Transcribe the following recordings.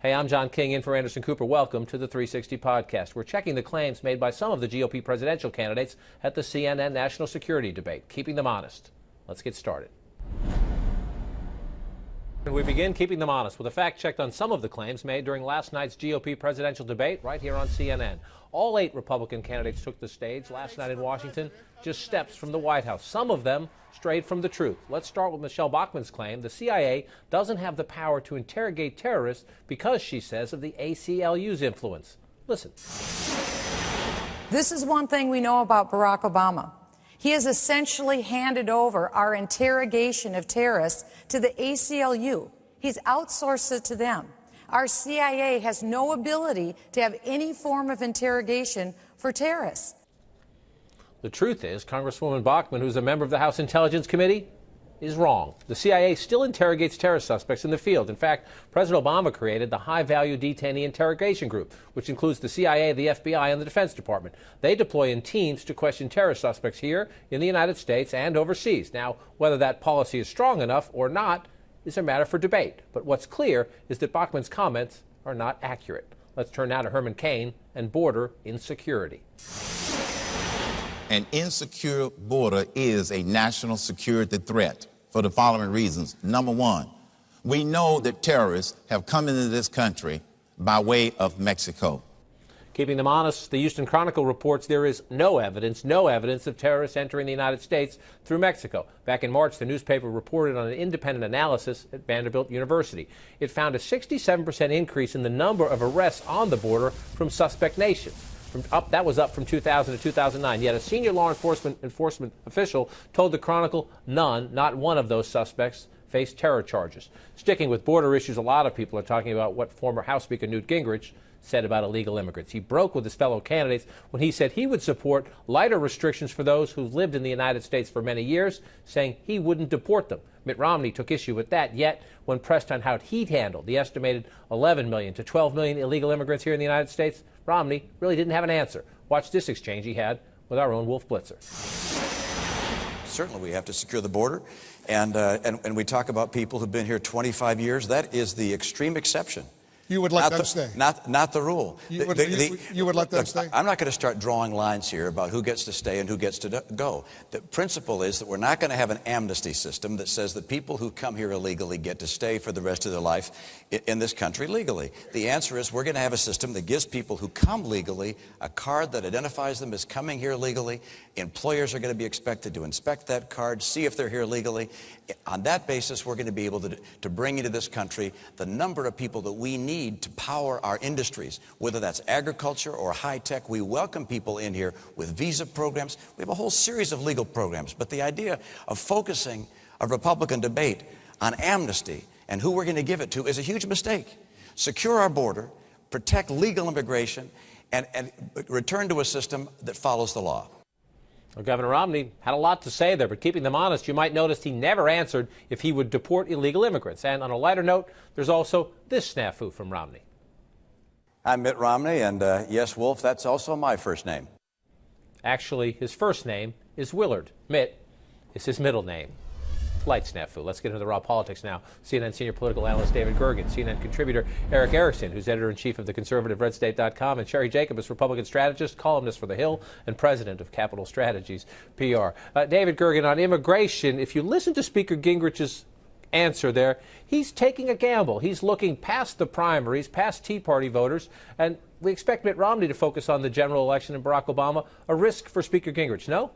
Hey, I'm John King in for Anderson Cooper. Welcome to the 360 podcast. We're checking the claims made by some of the GOP presidential candidates at the CNN national security debate, keeping them honest. Let's get started. We begin keeping them honest with a fact check on some of the claims made during last night's GOP presidential debate right here on CNN. All 8 Republican candidates took the stage last night in Washington, just steps from the White House. Some of them strayed from the truth. Let's start with Michelle Bachmann's claim the CIA doesn't have the power to interrogate terrorists because, she says, of the ACLU's influence. Listen. This is one thing we know about Barack Obama. He has essentially handed over our interrogation of terrorists to the ACLU. He's outsourced it to them. Our CIA has no ability to have any form of interrogation for terrorists. The truth is, Congresswoman Bachmann, who's a member of the House Intelligence Committee, is wrong. The CIA still interrogates terror suspects in the field. In fact, President Obama created the High Value Detainee Interrogation Group, which includes the CIA, the FBI, and the Defense Department. They deploy in teams to question terror suspects here in the United States and overseas. Now, whether that policy is strong enough or not is a matter for debate. But what's clear is that Bachmann's comments are not accurate. Let's turn now to Herman Cain and border insecurity. An insecure border is a national security threat for the following reasons. Number one, we know that terrorists have come into this country by way of Mexico. Keeping them honest, the Houston Chronicle reports there is no evidence of terrorists entering the United States through Mexico. Back in March, the newspaper reported on an independent analysis at Vanderbilt University. It found a 67% increase in the number of arrests on the border from suspect nations. That was up from 2000 to 2009. Yet a senior law enforcement official told the Chronicle not one of those suspects faced terror charges. Sticking with border issues, a lot of people are talking about what former House Speaker Newt Gingrich said about illegal immigrants. He broke with his fellow candidates when he said he would support lighter restrictions for those who've lived in the United States for many years, saying he wouldn't deport them. Mitt Romney took issue with that, yet when pressed on how he'd handled the estimated 11 million to 12 million illegal immigrants here in the United States, Romney really didn't have an answer. Watch this exchange he had with our own Wolf Blitzer. Certainly we have to secure the border, and we talk about people who've been here 25 years. That is the extreme exception. You would let them stay. Not the rule. You would let them stay? I'm not going to start drawing lines here about who gets to stay and who gets to go. The principle is that we're not going to have an amnesty system that says that people who come here illegally get to stay for the rest of their life in this country legally. The answer is we're going to have a system that gives people who come legally a card that identifies them as coming here legally. Employers are going to be expected to inspect that card, see if they're here legally. On that basis, we're going to be able to bring into this country the number of people that we need to power our industries, whether that's agriculture or high tech. We welcome people in here with visa programs. We have a whole series of legal programs. But the idea of focusing a Republican debate on amnesty and who we're going to give it to is a huge mistake. Secure our border, protect legal immigration, and return to a system that follows the law. Well, Governor Romney had a lot to say there, but keeping them honest, you might notice he never answered if he would deport illegal immigrants. And on a lighter note, there's also this snafu from Romney. I'm Mitt Romney, and yes, Wolf, that's also my first name. Actually, his first name is Willard. Mitt is his middle name. Light snafu. Let's get into the raw politics now. CNN senior political analyst David Gergen, CNN contributor Eric Erickson, who's editor-in-chief of the conservative RedState.com, and Cheri Jacobus, Republican strategist, columnist for The Hill, and president of Capital Strategies PR. David Gergen, on immigration, if you listen to Speaker Gingrich's answer there, he's taking a gamble. He's looking past the primaries, past Tea Party voters, and we expect Mitt Romney to focus on the general election and Barack Obama. A risk for Speaker Gingrich, no?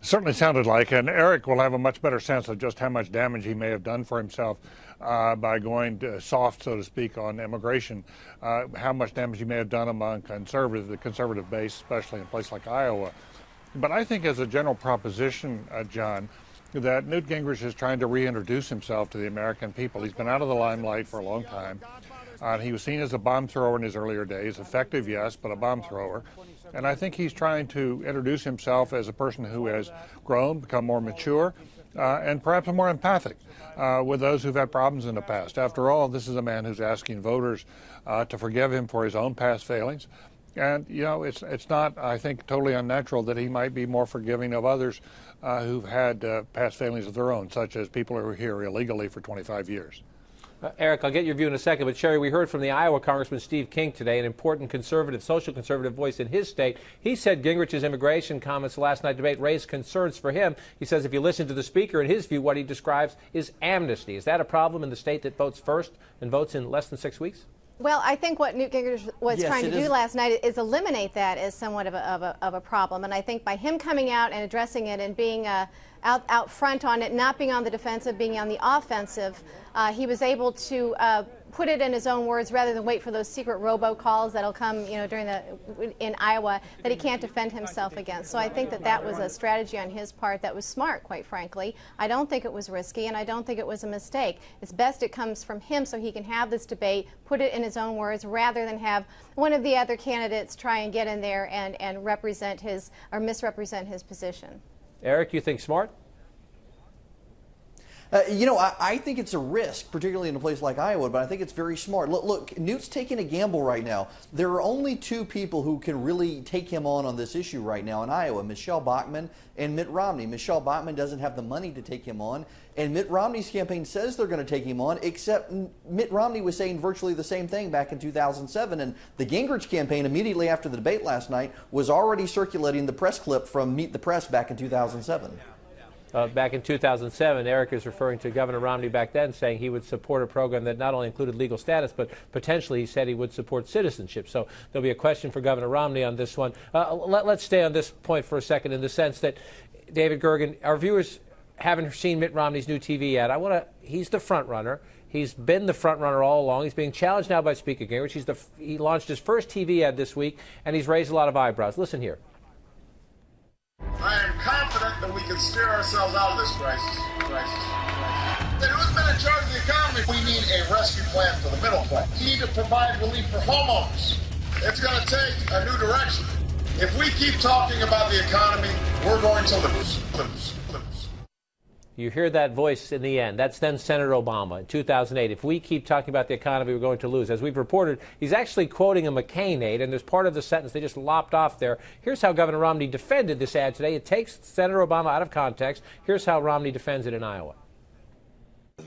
Certainly sounded like, and Eric will have a much better sense of just how much damage he may have done for himself by going soft, so to speak, on immigration, how much damage he may have done among the conservative base, especially in a place like Iowa. But I think as a general proposition, John, that Newt Gingrich is trying to reintroduce himself to the American people. He's been out of the limelight for a long time. He was seen as a bomb thrower in his earlier days, effective, yes, but a bomb thrower. And I think he's trying to introduce himself as a person who has grown, become more mature, and perhaps more empathic with those who've had problems in the past. After all, this is a man who's asking voters to forgive him for his own past failings. And, you know, it's not, I think, totally unnatural that he might be more forgiving of others who've had past failings of their own, such as people who are here illegally for 25 years. Eric, I'll get your view in a second, but Cheri, we heard from the Iowa Congressman Steve King today, an important conservative, social conservative voice in his state. He said Gingrich's immigration comments last night debate raised concerns for him. He says if you listen to the speaker, in his view, what he describes is amnesty. Is that a problem in the state that votes first and votes in less than 6 weeks? Well, I think what Newt Gingrich was trying to do last night is eliminate that as somewhat of a problem. And I think by him coming out and addressing it and being out front on it, not being on the defensive, being on the offensive, he was able to put it in his own words rather than wait for those secret robocalls that'll come, in Iowa that he can't defend himself against. So I think that was a strategy on his part that was smart, quite frankly. I don't think it was risky, and I don't think it was a mistake. It's best it comes from him so he can have this debate, put it in his own words, rather than have one of the other candidates try and get in there and represent his or misrepresent his position. Eric, you think smart? I think it's a risk, particularly in a place like Iowa, but I think it's very smart. Look, Newt's taking a gamble right now. There are only two people who can really take him on this issue right now in Iowa, Michelle Bachmann and Mitt Romney. Michelle Bachmann doesn't have the money to take him on, and Mitt Romney's campaign says they're going to take him on, except Mitt Romney was saying virtually the same thing back in 2007, and the Gingrich campaign, immediately after the debate last night, was already circulating the press clip from Meet the Press back in 2007. Back in 2007, Eric is referring to Governor Romney back then, saying he would support a program that not only included legal status, but potentially he said he would support citizenship. So there'll be a question for Governor Romney on this one. Let's stay on this point for a second, in the sense that, David Gergen, our viewers haven't seen Mitt Romney's new TV ad. He's the front runner. He's been the front runner all along. He's being challenged now by Speaker Gingrich. He launched his first TV ad this week, and he's raised a lot of eyebrows. Listen here. I am confident that we can steer ourselves out of this crisis. And who's been in charge of the economy? We need a rescue plan for the middle class. We need to provide relief for homeowners. It's going to take a new direction. If we keep talking about the economy, we're going to lose. You hear that voice in the end. That's then Senator Obama in 2008. If we keep talking about the economy, we're going to lose. As we've reported, he's actually quoting a McCain aide, and there's part of the sentence they just lopped off there. Here's how Governor Romney defended this ad today. It takes Senator Obama out of context. Here's how Romney defends it in Iowa.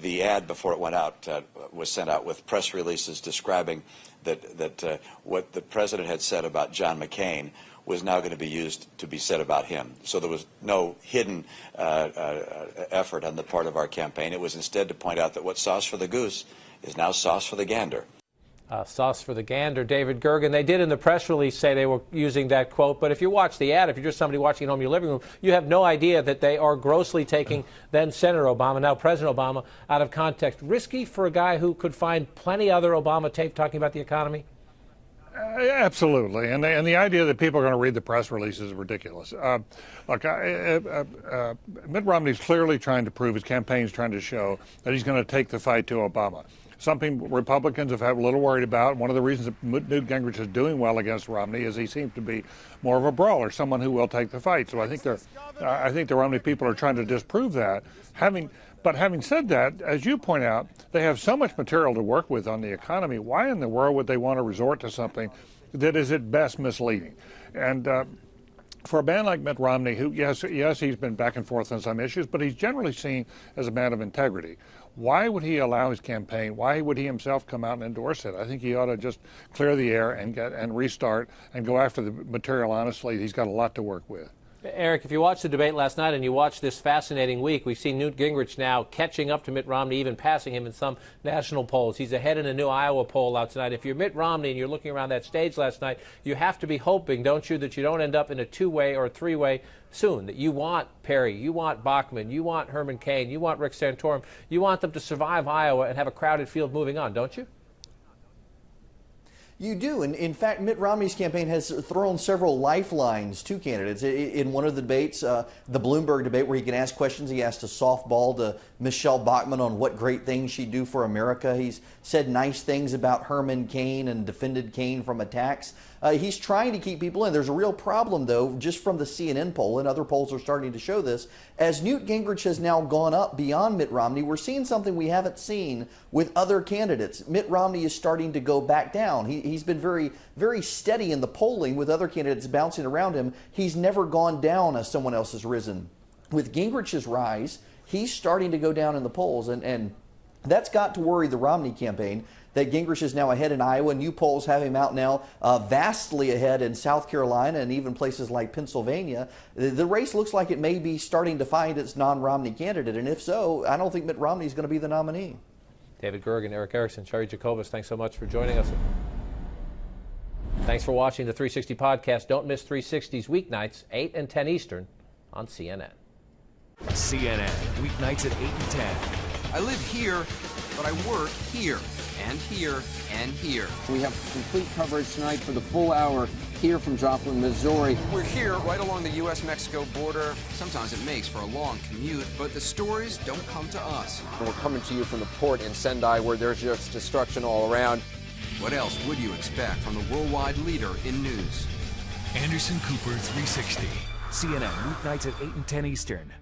The ad before it went out was sent out with press releases describing that what the president had said about John McCain was now going to be used to be said about him. So there was no hidden effort on the part of our campaign. It was instead to point out that what sauce for the goose is now sauce for the gander. Sauce for the gander, David Gergen. They did in the press release say they were using that quote, but if you watch the ad, if you're just somebody watching at home in your living room, you have no idea that they are grossly taking then Senator Obama, now President Obama, out of context. Risky for a guy who could find plenty other Obama tape talking about the economy? Absolutely, and the idea that people are going to read the press release is ridiculous. Look, Mitt Romney's clearly trying to prove, his campaign's trying to show that he's going to take the fight to Obama. Something Republicans have had a little worried about. One of the reasons that Newt Gingrich is doing well against Romney is he seems to be more of a brawler, someone who will take the fight. So I think the Romney people are trying to disprove that. But having said that, as you point out, they have so much material to work with on the economy. Why in the world would they want to resort to something that is at best misleading? And for a man like Mitt Romney, who, yes, he's been back and forth on some issues, but he's generally seen as a man of integrity. Why would he allow his campaign? Why would he himself come out and endorse it? I think he ought to just clear the air and restart and go after the material honestly. He's got a lot to work with. Eric, if you watched the debate last night and you watched this fascinating week, we've seen Newt Gingrich now catching up to Mitt Romney, even passing him in some national polls. He's ahead in a new Iowa poll out tonight. If you're Mitt Romney and you're looking around that stage last night, you have to be hoping, don't you, that you don't end up in a two-way or a three-way soon, that you want Perry, you want Bachmann, you want Herman Cain, you want Rick Santorum, you want them to survive Iowa and have a crowded field moving on, don't you? You do. And in fact, Mitt Romney's campaign has thrown several lifelines to candidates. In one of the debates, the Bloomberg debate, where he can ask questions, he asked a softball to Michelle Bachmann on what great things she'd do for America. He's said nice things about Herman Cain and defended Cain from attacks. He's trying to keep people in. There's a real problem, though, just from the CNN poll, and other polls are starting to show this. As Newt Gingrich has now gone up beyond Mitt Romney, we're seeing something we haven't seen with other candidates. Mitt Romney is starting to go back down. He's been very, very steady in the polling with other candidates bouncing around him. He's never gone down as someone else has risen. With Gingrich's rise, he's starting to go down in the polls, and That's got to worry the Romney campaign, that Gingrich is now ahead in Iowa. New polls have him out now vastly ahead in South Carolina and even places like Pennsylvania. The race looks like it may be starting to find its non-Romney candidate, and if so, I don't think Mitt Romney is going to be the nominee. David Gergen, Eric Erickson, Cheri Jacobus, thanks so much for joining us. Thanks for watching the 360 podcast. Don't miss 360's weeknights, 8 and 10 Eastern on CNN. CNN, weeknights at 8 and 10. I live here, but I work here, and here, and here. We have complete coverage tonight for the full hour here from Joplin, Missouri. We're here right along the U.S.-Mexico border. Sometimes it makes for a long commute, but the stories don't come to us. And we're coming to you from the port in Sendai, where there's just destruction all around. What else would you expect from the worldwide leader in news? Anderson Cooper 360. CNN, weeknights at 8 and 10 Eastern.